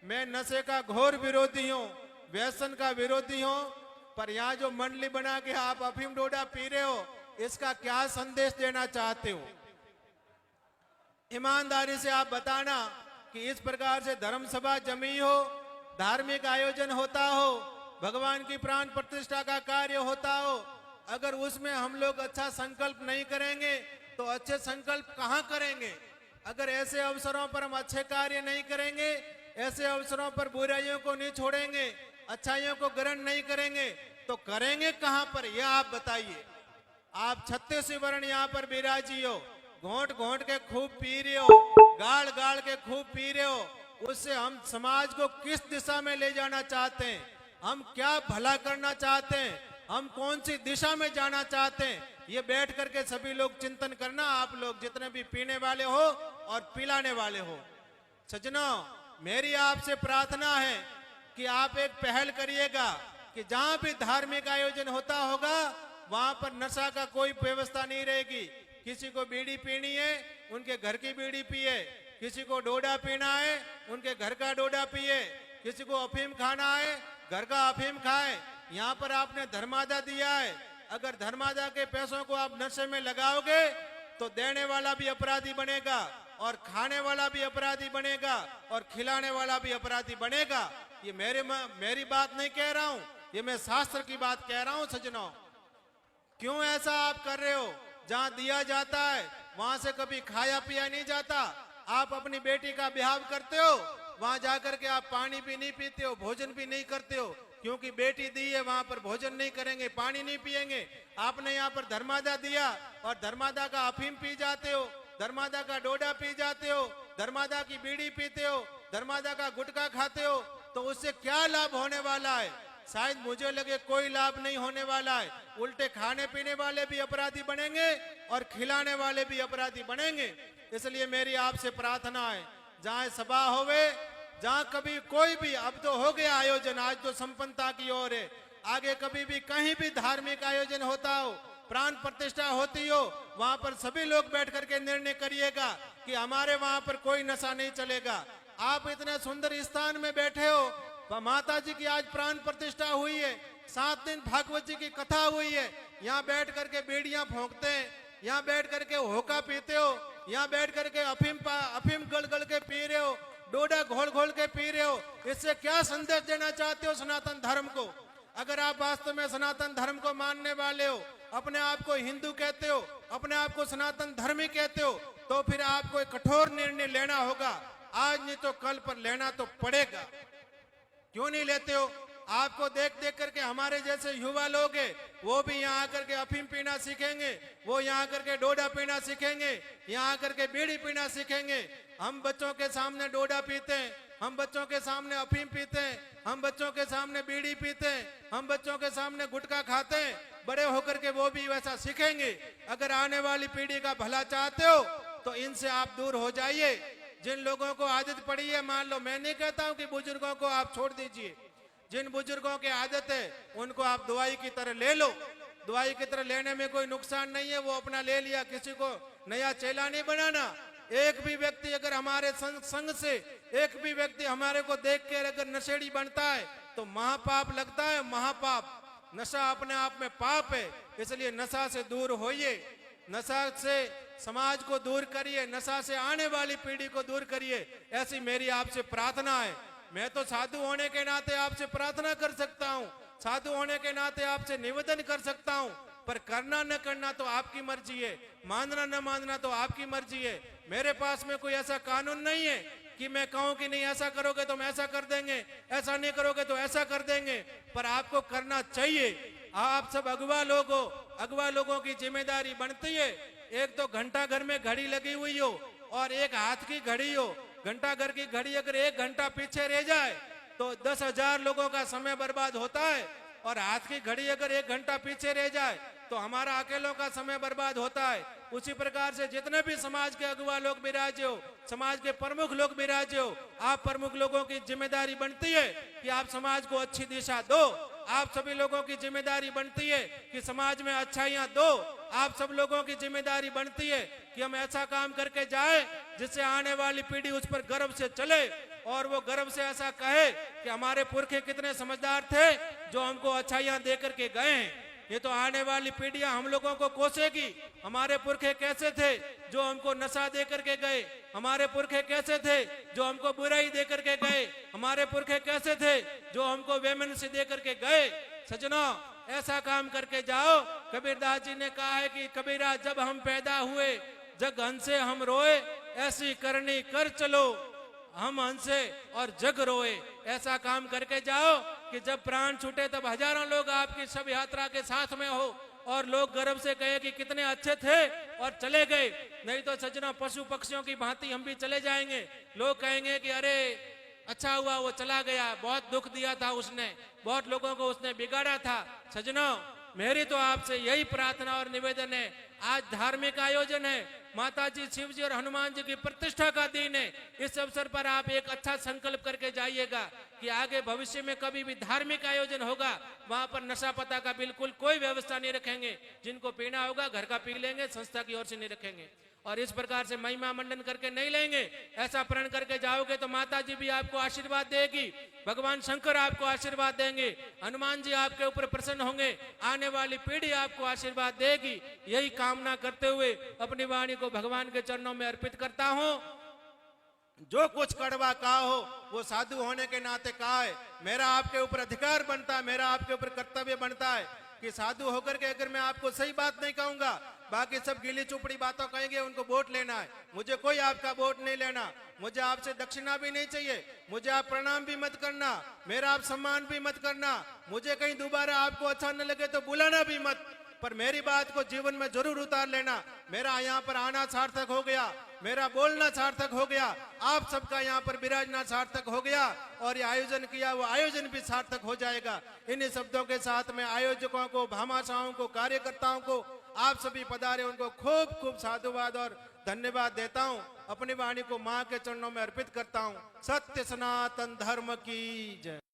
मैं नशे का घोर विरोधी हूँ, व्यसन का विरोधी हूँ, पर यहाँ जो मंडली बना के आप अफीम डोडा पी रहे हो, इसका क्या संदेश देना चाहते हो? ईमानदारी से आप बताना कि इस प्रकार से धर्म सभा जमी हो, धार्मिक आयोजन होता हो, भगवान की प्राण प्रतिष्ठा का कार्य होता हो, अगर उसमें हम लोग अच्छा संकल्प नहीं करेंगे तो अच्छे संकल्प कहाँ करेंगे? अगर ऐसे अवसरों पर हम अच्छे कार्य नहीं करेंगे, ऐसे अवसरों पर बुराइयों को नहीं छोड़ेंगे, अच्छाइयों को ग्रहण नहीं करेंगे, तो करेंगे कहाँ पर? यह आप बताइए। आप 36 वर्ण यहाँ पर विराजी हो, घोंट घोंट के खूब पी रहे हो, गाड़ गाड़ के खूब पी रहे हो, उससे हम समाज को किस दिशा में ले जाना चाहते हैं? हम क्या भला करना चाहते हैं? हम कौन सी दिशा में जाना चाहते हैं? ये बैठ करके सभी लोग चिंतन करना, आप लोग जितने भी पीने वाले हो और पिलाने वाले हो। सज्जनों, मेरी आपसे प्रार्थना है कि आप एक पहल करिएगा कि जहां भी धार्मिक आयोजन होता होगा वहां पर नशा का कोई व्यवस्था नहीं रहेगी। किसी को बीड़ी पीनी है, उनके घर की बीड़ी पिए, किसी को डोडा पीना है, उनके घर का डोडा पिए, किसी को अफीम खाना है, घर का अफीम खाए। यहाँ पर आपने धर्मादा दिया है, अगर धर्मादा के पैसों को आप नशे में लगाओगे तो देने वाला भी अपराधी बनेगा और खाने वाला भी अपराधी बनेगा और खिलाने वाला भी अपराधी बनेगा। ये मेरी बात नहीं कह रहा हूँ, ये मैं शास्त्र की बात कह रहा हूँ। सज्जनों, क्यों ऐसा आप कर रहे हो? जहाँ दिया जाता है वहां से कभी खाया पिया नहीं जाता। आप अपनी बेटी का ब्याह करते हो, वहां जाकर के आप पानी भी नहीं पीते हो, भोजन भी नहीं करते हो, क्योंकि बेटी दी है, वहां पर भोजन नहीं करेंगे, पानी नहीं पिएंगे। आपने यहाँ पर धर्मादा दिया और धर्मादा का अफीम पी जाते हो, धर्मादा का डोडा पी जाते हो, धर्मादा की बीड़ी पीते हो, धर्मादा का गुटखा खाते हो, तो उससे क्या लाभ होने वाला है? शायद मुझे लगे कोई लाभ नहीं होने वाला है। उल्टे खाने पीने वाले भी अपराधी बनेंगे और खिलाने वाले भी अपराधी बनेंगे। इसलिए मेरी आपसे प्रार्थना है, जहाँ सभा होवे, जहाँ कभी कोई भी, अब तो हो गया आयोजन, आज तो संपन्नता की ओर है, आगे कभी भी कहीं भी धार्मिक आयोजन होता हो, प्राण प्रतिष्ठा होती हो, वहां पर सभी लोग बैठ करके निर्णय करिएगा कि हमारे वहां पर कोई नशा नहीं चलेगा। आप इतने सुंदर स्थान में बैठे हो, माता जी की आज प्राण प्रतिष्ठा हुई है, 7 दिन भागवत जी की कथा हुई है, यहाँ बैठ करके बेड़ियां फूंकते हैं, यहाँ बैठ करके होका पीते हो, यहाँ बैठ करके अफीम गल गल के पी रहे हो, डोडा घोल घोल के पी रहे हो। इससे क्या संदेश देना चाहते हो सनातन धर्म को? अगर आप वास्तव में सनातन धर्म को मानने वाले हो, अपने आप को हिंदू कहते हो, अपने आप को सनातन धर्मी कहते हो, तो फिर आपको एक कठोर निर्णय लेना होगा। आज नहीं तो कल पर लेना तो पड़ेगा। क्यों नहीं लेते हो? आपको देख देख करके हमारे जैसे युवा लोग हैं, वो भी यहाँ आकर के अफीम पीना सीखेंगे, वो यहाँ आकर के डोडा पीना सीखेंगे, यहाँ आकर के बीड़ी पीना सीखेंगे। हम बच्चों के सामने डोडा पीते हैं, हम बच्चों के सामने अफीम पीते हैं, हम बच्चों के सामने बीड़ी पीते हैं, हम बच्चों के सामने गुटखा खाते हैं। बड़े होकर के वो भी वैसा सीखेंगे। अगर आने वाली पीढ़ी का भला चाहते हो तो इनसे आप दूर हो जाइए। जिन लोगों को आदत पड़ी है, मान लो, मैं नहीं कहता हूं कि बुजुर्गों को आप छोड़ दीजिए, जिन बुजुर्गों की आदत है उनको आप दवाई की तरह ले लो। दवाई की तरह लेने में कोई नुकसान नहीं है, वो अपना ले लिया, किसी को नया चेला नहीं बनाना। एक भी व्यक्ति अगर हमारे संग से एक भी व्यक्ति हमारे को देख के अगर नशेड़ी बनता है तो महापाप लगता है, महापाप। नशा अपने आप में पाप है, इसलिए नशा से दूर होइए, नशा से समाज को दूर करिए, नशा से आने वाली पीढ़ी को दूर करिए। ऐसी मेरी आपसे प्रार्थना है। मैं तो साधु होने के नाते आपसे प्रार्थना कर सकता हूँ, साधु होने के नाते आपसे निवेदन कर सकता हूँ, पर करना न करना तो आपकी मर्जी है, मानना न मानना तो आपकी मर्जी है। मेरे पास में कोई ऐसा कानून नहीं है कि मैं कहूँ कि नहीं ऐसा करोगे तो हम ऐसा कर देंगे, ऐसा नहीं करोगे तो ऐसा कर देंगे, पर आपको करना चाहिए। आप सब अगवा लोग हो, अगवा लोगों की जिम्मेदारी बनती है। एक तो घंटा घर में घड़ी लगी हुई हो और एक हाथ की घड़ी हो, घंटा घर की घड़ी अगर 1 घंटा पीछे रह जाए तो 10,000 लोगों का समय बर्बाद होता है, और हाथ की घड़ी अगर 1 घंटा पीछे रह जाए तो हमारा अकेलों का समय बर्बाद होता है। उसी प्रकार से जितने भी समाज के अगुवा लोग विराजे हो, समाज के प्रमुख लोग विराजे हो, आप प्रमुख लोगों की जिम्मेदारी बनती है कि आप समाज को अच्छी दिशा दो। आप सभी लोगों की जिम्मेदारी बनती है कि समाज में अच्छाइयां दो। आप सब लोगों की जिम्मेदारी बनती है कि हम ऐसा काम करके जाए जिससे आने वाली पीढ़ी उस पर गर्व से चले और वो गर्व से ऐसा कहे कि हमारे पुरखे कितने समझदार थे जो हमको अच्छाइयां दे करके गए हैं। ये तो आने वाली पीढ़ियां हम लोगों को कोसेगी। हमारे पुरखे कैसे थे जो हमको नशा दे करके गए, हमारे पुरखे कैसे थे जो हमको बुराई दे करके गए, हमारे पुरखे कैसे थे जो हमको वेमनसी दे करके गए। सजनों, ऐसा काम करके जाओ। कबीरदास जी ने कहा है कि कबीरा जब हम पैदा हुए जग हंसे हम रोए, ऐसी करनी कर चलो हम हंसे और जग रोए। ऐसा काम करके जाओ कि जब प्राण छूटे तब हजारों लोग आपकी सब यात्रा के साथ में हो और लोग गर्व से कहे कि कितने अच्छे थे और चले गए। नहीं तो सजना पशु पक्षियों की भांति हम भी चले जाएंगे। लोग कहेंगे कि अरे अच्छा हुआ वो चला गया, बहुत दुख दिया था उसने, बहुत लोगों को उसने बिगाड़ा था। सजनों, मेरी तो आपसे यही प्रार्थना और निवेदन है। आज धार्मिक आयोजन है, माता जी, शिव जी और हनुमान जी की प्रतिष्ठा का दिन है। इस अवसर पर आप एक अच्छा संकल्प करके जाइएगा कि आगे भविष्य में कभी भी धार्मिक आयोजन होगा वहां पर नशा पता का बिल्कुल कोई व्यवस्था नहीं रखेंगे। जिनको पीना होगा घर का पी लेंगे, संस्था की ओर से नहीं रखेंगे। और इस प्रकार से महिमा मंडन करके नहीं लेंगे। ऐसा प्रण करके जाओगे तो माता जी भी आपको आशीर्वाद देगी, भगवान शंकर आपको आशीर्वाद देंगे, हनुमान जी आपके ऊपर प्रसन्न होंगे, आने वाली पीढ़ी आपको आशीर्वाद देगी। यही कामना करते हुए अपनी वाणी को भगवान के चरणों में अर्पित करता हूँ। जो कुछ कड़वा कहा हो वो साधु होने के नाते कहा है। मेरा आपके ऊपर अधिकार बनता है, मेरा आपके ऊपर कर्तव्य बनता है कि साधु होकर के अगर मैं आपको सही बात नहीं कहूंगा, बाकी सब गिली चुपड़ी बातों कहेंगे, उनको वोट लेना है। मुझे कोई आपका वोट नहीं लेना, मुझे आपसे दक्षिणा भी नहीं चाहिए, मुझे आप प्रणाम भी मत करना, मेरा आप सम्मान भी मत करना, मुझे कहीं दोबारा आपको अच्छा न लगे तो बुलाना भी मत, पर मेरी बात को जीवन में जरूर उतार लेना। मेरा यहाँ पर आना सार्थक हो गया, मेरा बोलना सार्थक हो गया, आप सबका यहाँ पर विराजना सार्थक हो गया और ये आयोजन किया वो आयोजन भी सार्थक हो जाएगा। इन्हीं शब्दों के साथ में आयोजकों को, भामाशाहों को, कार्यकर्ताओं को, आप सभी पधारे उनको खूब खूब साधुवाद और धन्यवाद देता हूँ। अपनी वाणी को माँ के चरणों में अर्पित करता हूँ। सत्य सनातन धर्म की जय।